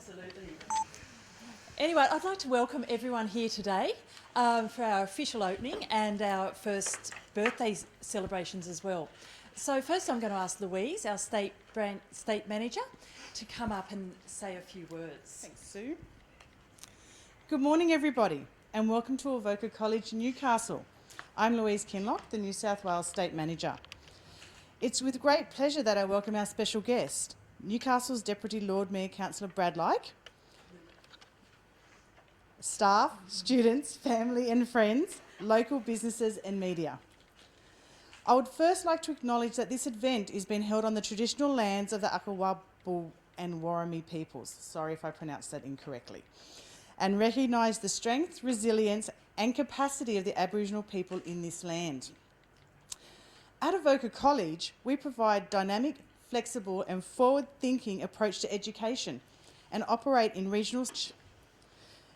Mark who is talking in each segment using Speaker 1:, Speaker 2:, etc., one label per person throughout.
Speaker 1: Absolutely. Anyway, I'd like to welcome everyone here today for our official opening and our first birthday celebrations as well. So first I'm going to ask Louise, our state manager, to come up and say a few words.
Speaker 2: Thanks, Sue. Good morning, everybody, and welcome to Evocca College, Newcastle. I'm Louise Kinlock, the New South Wales State Manager. It's with great pleasure that I welcome our special guest, Newcastle's Deputy Lord Mayor Councillor Brad Plaque, staff, students, family and friends, local businesses and media. I would first like to acknowledge that this event is being held on the traditional lands of the Akawabul and Warrami peoples, sorry if I pronounced that incorrectly, and recognise the strength, resilience and capacity of the Aboriginal people in this land. At Evocca College, we provide dynamic, flexible and forward-thinking approach to education and operate in regional...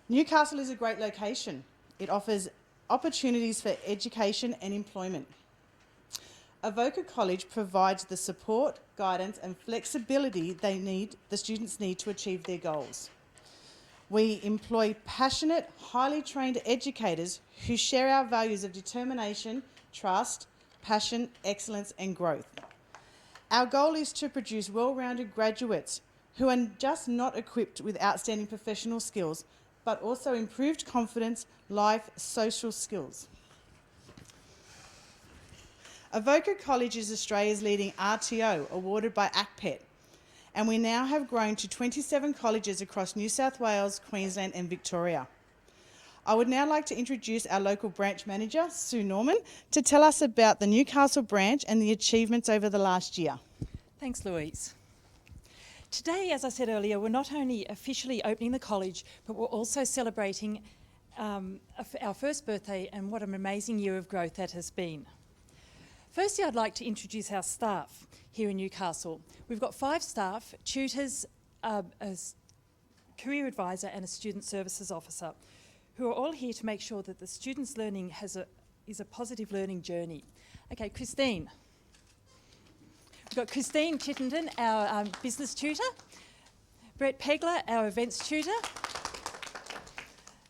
Speaker 2: Newcastle is a great location. It offers opportunities for education and employment. Evocca College provides the support, guidance and flexibility the students need to achieve their goals. We employ passionate, highly trained educators who share our values of determination, trust, passion, excellence and growth. Our goal is to produce well-rounded graduates who are just not equipped with outstanding professional skills, but also improved confidence, life, social skills. Evocca College is Australia's leading RTO, awarded by ACPET, and we now have grown to 27 colleges across New South Wales, Queensland and Victoria. I would now like to introduce our local branch manager, Sue Norman, to tell us about the Newcastle branch and the achievements over the last year.
Speaker 1: Thanks, Louise. Today, as I said earlier, we're not only officially opening the college, but we're also celebrating our first birthday, and what an amazing year of growth that has been. Firstly, I'd like to introduce our staff here in Newcastle. We've got 5 staff, tutors, a career advisor and a student services officer, who are all here to make sure that the students' learning is a positive learning journey. Okay, Christine. We've got Christine Chittenden, our business tutor, Brett Pegler, our events tutor,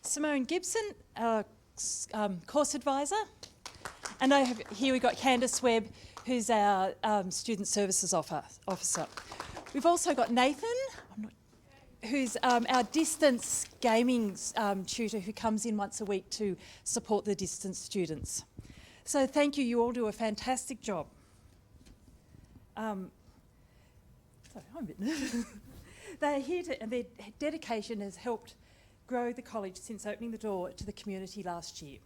Speaker 1: Simone Gibson, our course advisor, and here we've got Candice Webb, who's our student services officer. We've also got Nathan, who's our distance gaming tutor, who comes in once a week to support the distance students. So thank you, you all do a fantastic job. Sorry, I'm a bit nervous. They're here and their dedication has helped grow the college since opening the door to the community last year.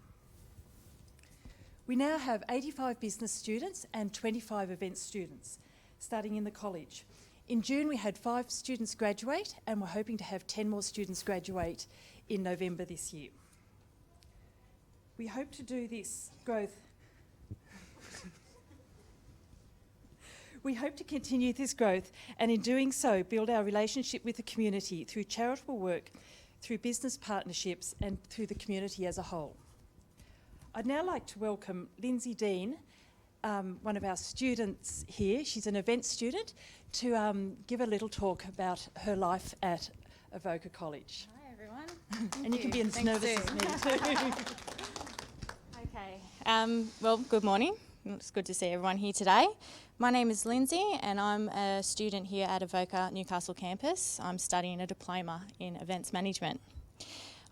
Speaker 1: We now have 85 business students and 25 events students studying in the college. In June we had 5 students graduate, and we're hoping to have 10 more students graduate in November this year. We hope to do this growth We hope to continue this growth, and in doing so, build our relationship with the community through charitable work, through business partnerships, and through the community as a whole. I'd now like to welcome Lindsay Dean, one of our students here. She's an events student, to give a little talk about her life at Evocca College.
Speaker 3: Hi everyone.
Speaker 1: And you can be as nervous as me too.
Speaker 3: Okay, well, good morning. It's good to see everyone here today. My name is Lindsay and I'm a student here at Evocca Newcastle campus. I'm studying a diploma in events management.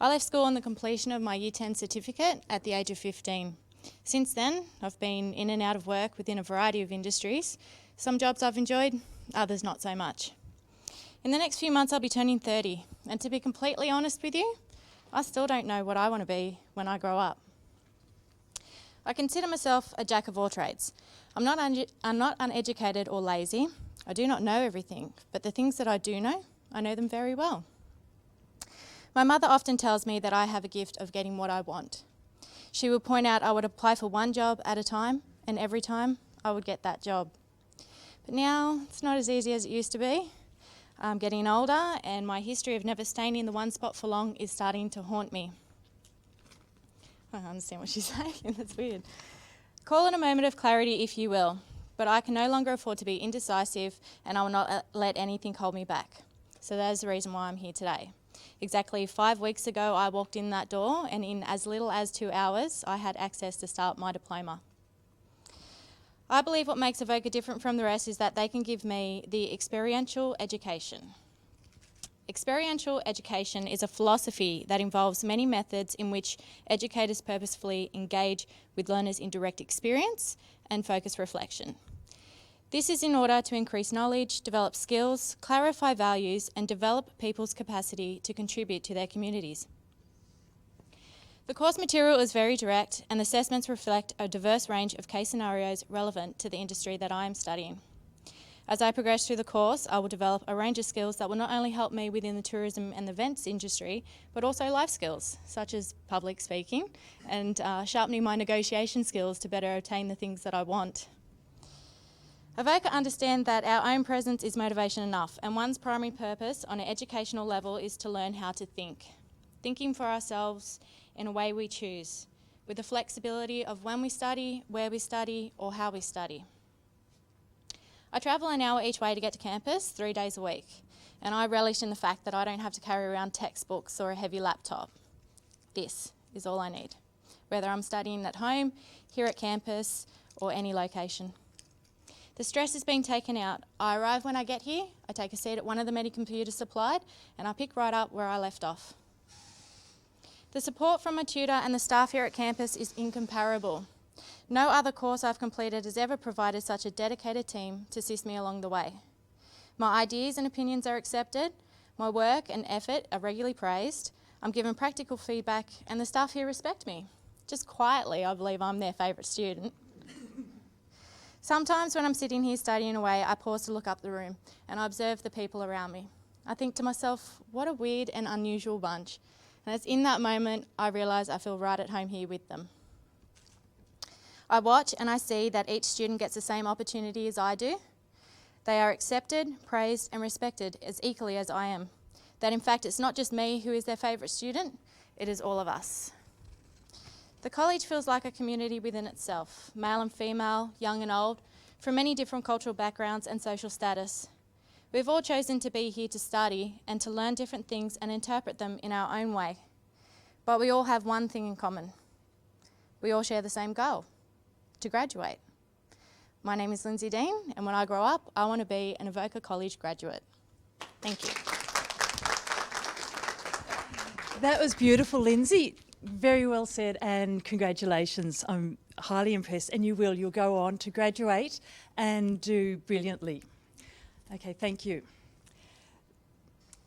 Speaker 3: I left school on the completion of my Year 10 certificate at the age of 15. Since then, I've been in and out of work within a variety of industries. Some jobs I've enjoyed, others not so much. In the next few months I'll be turning 30, and to be completely honest with you, I still don't know what I want to be when I grow up. I consider myself a jack of all trades. I'm not uneducated or lazy. I do not know everything, but the things that I do know, I know them very well. My mother often tells me that I have a gift of getting what I want. She would point out I would apply for one job at a time, and every time I would get that job. But now it's not as easy as it used to be. I'm getting older, and my history of never staying in the one spot for long is starting to haunt me. I don't understand what she's saying, that's weird. Call it a moment of clarity if you will, but I can no longer afford to be indecisive, and I will not let anything hold me back. So that is the reason why I'm here today. Exactly 5 weeks ago, I walked in that door, and in as little as 2 hours, I had access to start my diploma. I believe what makes Evocca different from the rest is that they can give me the experiential education. Experiential education is a philosophy that involves many methods in which educators purposefully engage with learners in direct experience and focused reflection. This is in order to increase knowledge, develop skills, clarify values, and develop people's capacity to contribute to their communities. The course material is very direct, and the assessments reflect a diverse range of case scenarios relevant to the industry that I am studying. As I progress through the course, I will develop a range of skills that will not only help me within the tourism and events industry, but also life skills, such as public speaking and sharpening my negotiation skills to better obtain the things that I want. Evocca understand that our own presence is motivation enough, and one's primary purpose on an educational level is to learn how to think. Thinking for ourselves in a way we choose, with the flexibility of when we study, where we study, or how we study. I travel an hour each way to get to campus 3 days a week, and I relish in the fact that I don't have to carry around textbooks or a heavy laptop. This is all I need, whether I'm studying at home, here at campus, or any location. The stress is being taken out. I arrive when I get here, I take a seat at one of the many computers supplied, and I pick right up where I left off. The support from my tutor and the staff here at campus is incomparable. No other course I've completed has ever provided such a dedicated team to assist me along the way. My ideas and opinions are accepted, my work and effort are regularly praised, I'm given practical feedback, and the staff here respect me. Just quietly, I believe I'm their favourite student. Sometimes when I'm sitting here studying away, I pause to look up the room and I observe the people around me. I think to myself, what a weird and unusual bunch. And it's in that moment I realise I feel right at home here with them. I watch and I see that each student gets the same opportunity as I do. They are accepted, praised and respected as equally as I am. That in fact it's not just me who is their favourite student, it is all of us. The college feels like a community within itself, male and female, young and old, from many different cultural backgrounds and social status. We've all chosen to be here to study and to learn different things and interpret them in our own way. But we all have one thing in common. We all share the same goal, to graduate. My name is Lindsay Dean, and when I grow up, I want to be an Evocca College graduate. Thank you.
Speaker 1: That was beautiful, Lindsay. Very well said, and congratulations. I'm highly impressed, and you'll go on to graduate and do brilliantly. Okay, thank you.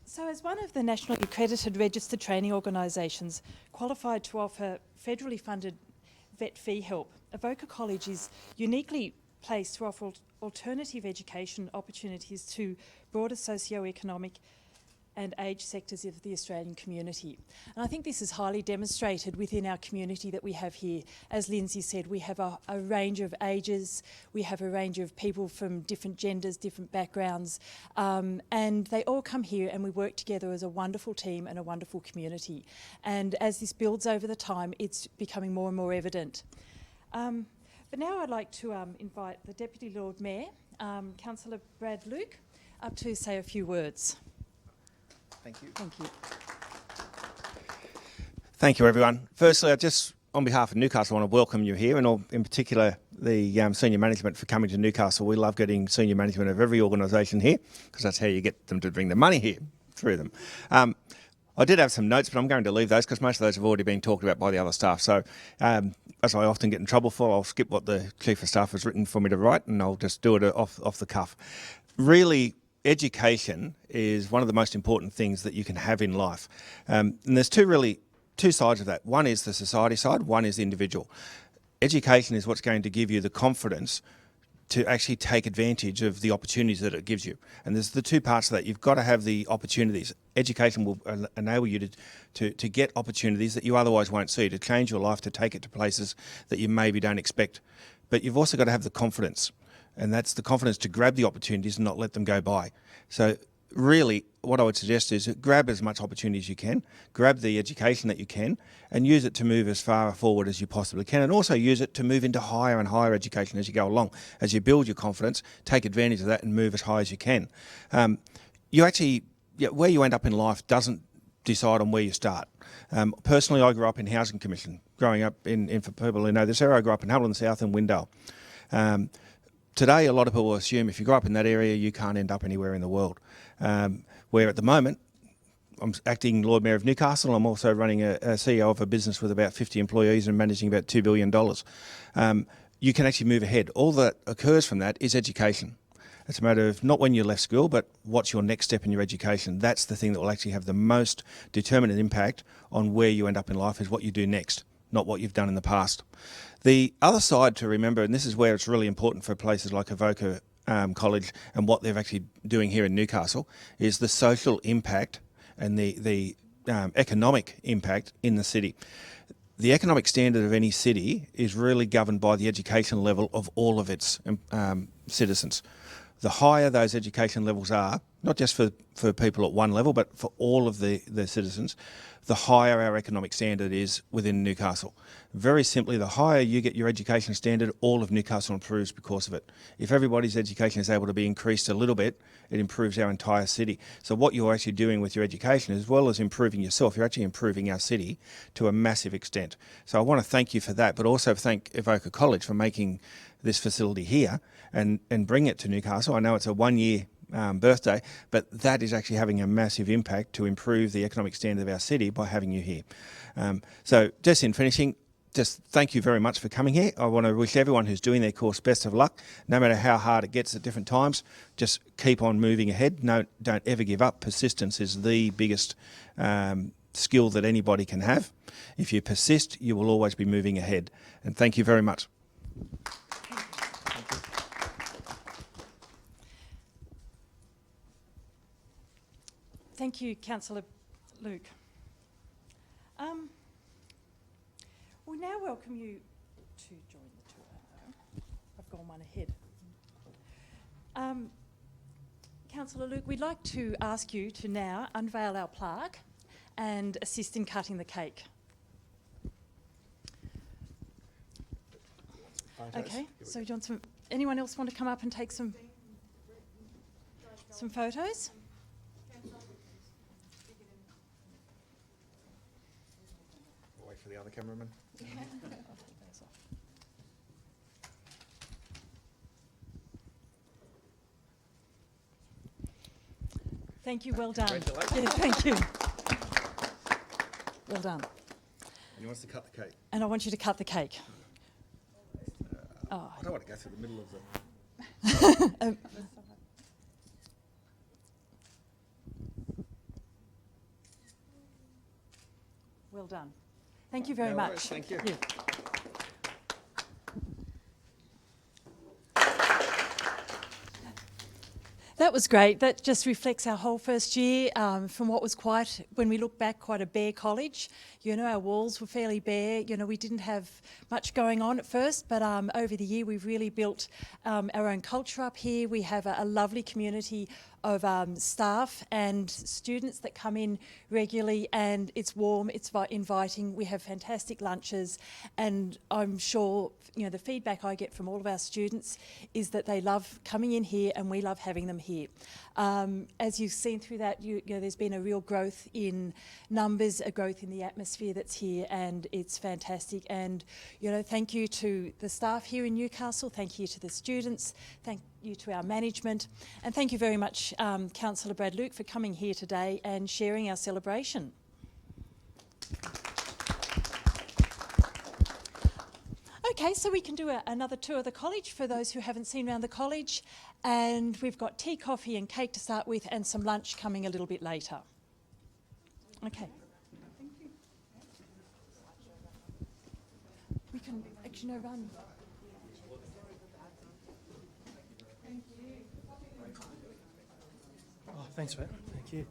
Speaker 1: So as one of the nationally accredited registered training organisations qualified to offer federally funded vet fee help, Evocca College is uniquely placed to offer alternative education opportunities to broader socio-economic and age sectors of the Australian community. And I think this is highly demonstrated within our community that we have here. As Lindsay said, we have a range of ages, we have a range of people from different genders, different backgrounds, and they all come here and we work together as a wonderful team and a wonderful community. And as this builds over the time, it's becoming more and more evident. But now I'd like to invite the Deputy Lord Mayor, Councillor Brad Luke, up to say a few words.
Speaker 4: Thank you.
Speaker 1: Thank you.
Speaker 4: Thank you, everyone. Firstly, I just, on behalf of Newcastle, want to welcome you here, and in particular the senior management for coming to Newcastle. We love getting senior management of every organisation here, because that's how you get them to bring the money here through them. I did have some notes, but I'm going to leave those because most of those have already been talked about by the other staff. So, as I often get in trouble for, I'll skip what the Chief of Staff has written for me to write, and I'll just do it off the cuff. Really, education is one of the most important things that you can have in life. And there's two sides of that. One is the society side, one is the individual. Education is what's going to give you the confidence to actually take advantage of the opportunities that it gives you. And there's the two parts of that. You've got to have the opportunities. Education will enable you to get opportunities that you otherwise won't see, to change your life, to take it to places that you maybe don't expect. But you've also got to have the confidence. And that's the confidence to grab the opportunities and not let them go by. So really, what I would suggest is grab as much opportunity as you can, grab the education that you can, and use it to move as far forward as you possibly can, and also use it to move into higher and higher education as you go along. As you build your confidence, take advantage of that and move as high as you can. You actually where you end up in life doesn't decide on where you start. Personally, I grew up in Housing Commission. Growing up in for people who know this area, I grew up in Hamilton South and Windale. Today, a lot of people assume if you grow up in that area, you can't end up anywhere in the world. Where at the moment, I'm acting Lord Mayor of Newcastle. I'm also running a CEO of a business with about 50 employees and managing about $2 billion. You can actually move ahead. All that occurs from that is education. It's a matter of not when you left school, but what's your next step in your education. That's the thing that will actually have the most determinant impact on where you end up in life, is what you do next, not what you've done in the past. The other side to remember, and this is where it's really important for places like Evocca College and what they're actually doing here in Newcastle, is the social impact and the economic impact in the city. The economic standard of any city is really governed by the education level of all of its citizens. The higher those education levels are, not just for people at one level, but for all of the citizens, the higher our economic standard is within Newcastle. Very simply, the higher you get your education standard, all of Newcastle improves because of it. If everybody's education is able to be increased a little bit, it improves our entire city. So what you're actually doing with your education, as well as improving yourself, you're actually improving our city to a massive extent. So I want to thank you for that, but also thank Evocca College for making this facility here and bring it to Newcastle. I know it's a 1 year birthday, but that is actually having a massive impact to improve the economic standard of our city by having you here. So just in finishing, just thank you very much for coming here. I want to wish everyone who's doing their course best of luck. No matter how hard it gets at different times, just keep on moving ahead. No, don't ever give up. Persistence is the biggest skill that anybody can have. If you persist, you will always be moving ahead. And thank you very much.
Speaker 1: Thank you, Councillor Luke. We now welcome you to join the tour. I've gone one ahead. Councillor Luke, we'd like to ask you to now unveil our plaque and assist in cutting the cake. Okay, so do you want anyone else want to come up and take some photos?
Speaker 4: Wait for the other cameraman.
Speaker 1: Thank you, well done.
Speaker 4: Congratulations.
Speaker 1: Yeah, thank you. Well done.
Speaker 4: And he wants to cut the cake.
Speaker 1: And I want you to cut the cake.
Speaker 4: I don't want to go through the middle of the...
Speaker 1: Well done. Thank you very
Speaker 4: No
Speaker 1: much.
Speaker 4: worries, thank you.
Speaker 1: Yeah. That was great. That just reflects our whole first year from what was quite, when we look back, quite a bare college. You know, our walls were fairly bare. You know, we didn't have much going on at first, but over the year we've really built our own culture up here. We have a lovely community of staff and students that come in regularly, and it's warm, it's inviting. We have fantastic lunches, and I'm sure, you know, the feedback I get from all of our students is that they love coming in here and we love having them here. As you've seen through that, you know, there's been a real growth in numbers, a growth in the atmosphere that's here, and it's fantastic. And, you know, thank you to the staff here in Newcastle, thank you to the students, thank you to our management, and thank you very much, Councillor Brad Luke, for coming here today and sharing our celebration. Okay, so we can do another tour of the college for those who haven't seen around the college, and we've got tea, coffee and cake to start with, and some lunch coming a little bit later. Okay. We can actually run.
Speaker 5: Oh, thanks, mate. Thank you.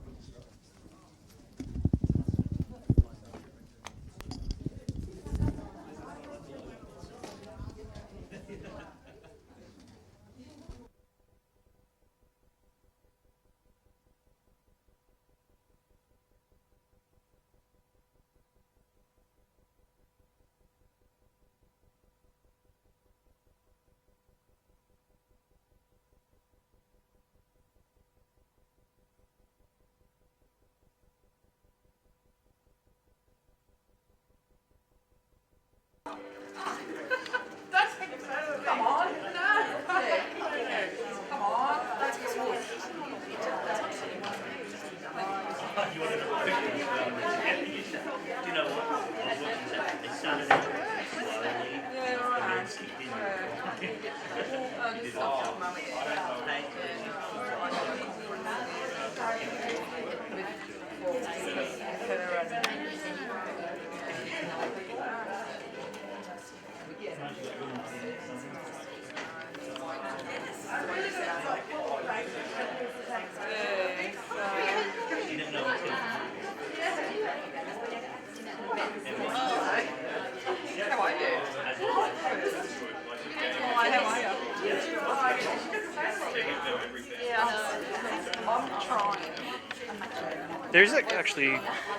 Speaker 5: There's actually,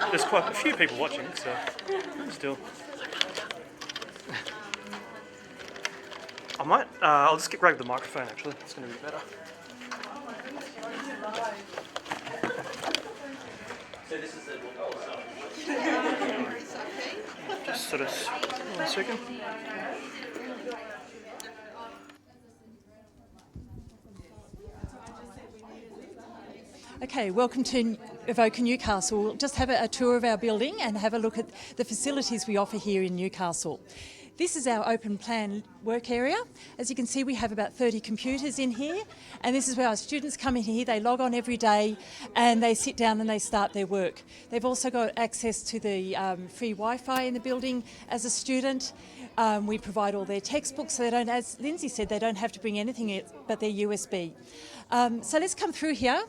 Speaker 5: there's quite a few people watching, so still. I'll just grab the microphone actually, it's going to be better. Just sort of, 1 second.
Speaker 1: Okay, welcome to Evocca Newcastle. We'll just have a tour of our building and have a look at the facilities we offer here in Newcastle. This is our open plan work area. As you can see, we have about 30 computers in here, and this is where our students come in here. They log on every day and they sit down and they start their work. They've also got access to the free Wi-Fi in the building as a student. We provide all their textbooks, so they don't, as Lindsay said, they don't have to bring anything but their USB. So let's come through here.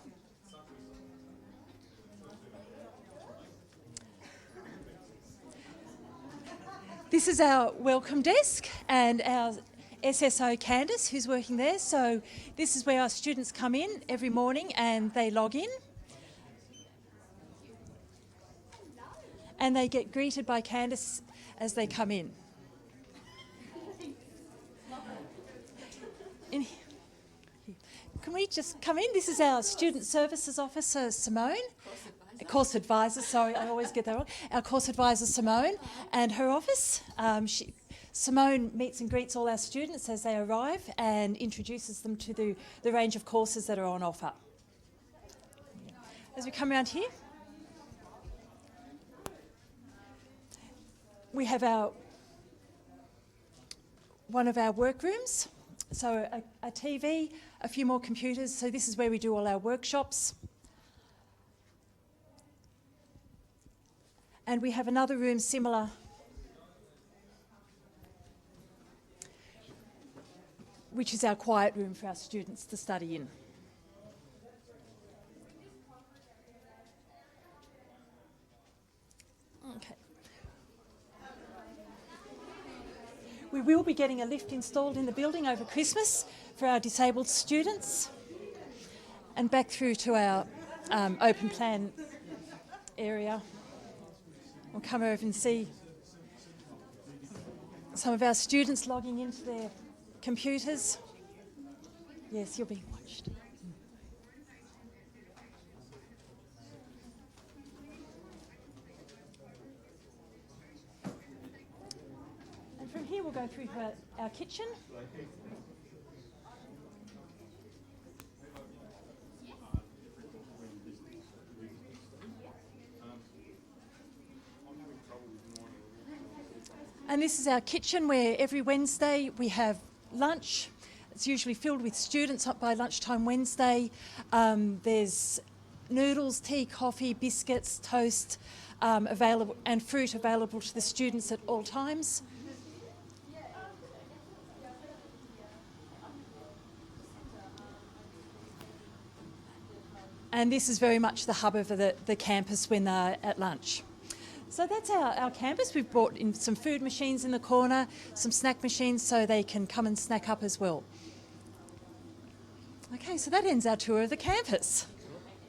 Speaker 1: This is our welcome desk and our SSO Candice, who's working there. So this is where our students come in every morning and they log in. And they get greeted by Candice as they come in. Can we just come in? This is our Student Services Officer, Simone. Course advisor, sorry, I always get that wrong. Our course advisor, Simone, and her office. Simone meets and greets all our students as they arrive and introduces them to the range of courses that are on offer. As we come around here, we have one of our workrooms. So a TV, a few more computers. So this is where we do all our workshops. And we have another room similar, which is our quiet room for our students to study in. Okay. We will be getting a lift installed in the building over Christmas for our disabled students. And back through to our open plan area. We'll come over and see some of our students logging into their computers. Yes, you're being watched. And from here we'll go through to our kitchen. And this is our kitchen where every Wednesday we have lunch. It's usually filled with students up by lunchtime Wednesday. There's noodles, tea, coffee, biscuits, toast available, and fruit available to the students at all times. And this is very much the hub of the campus when they're at lunch. So that's our campus. We've brought in some food machines in the corner, some snack machines so they can come and snack up as well. Okay, so that ends our tour of the campus.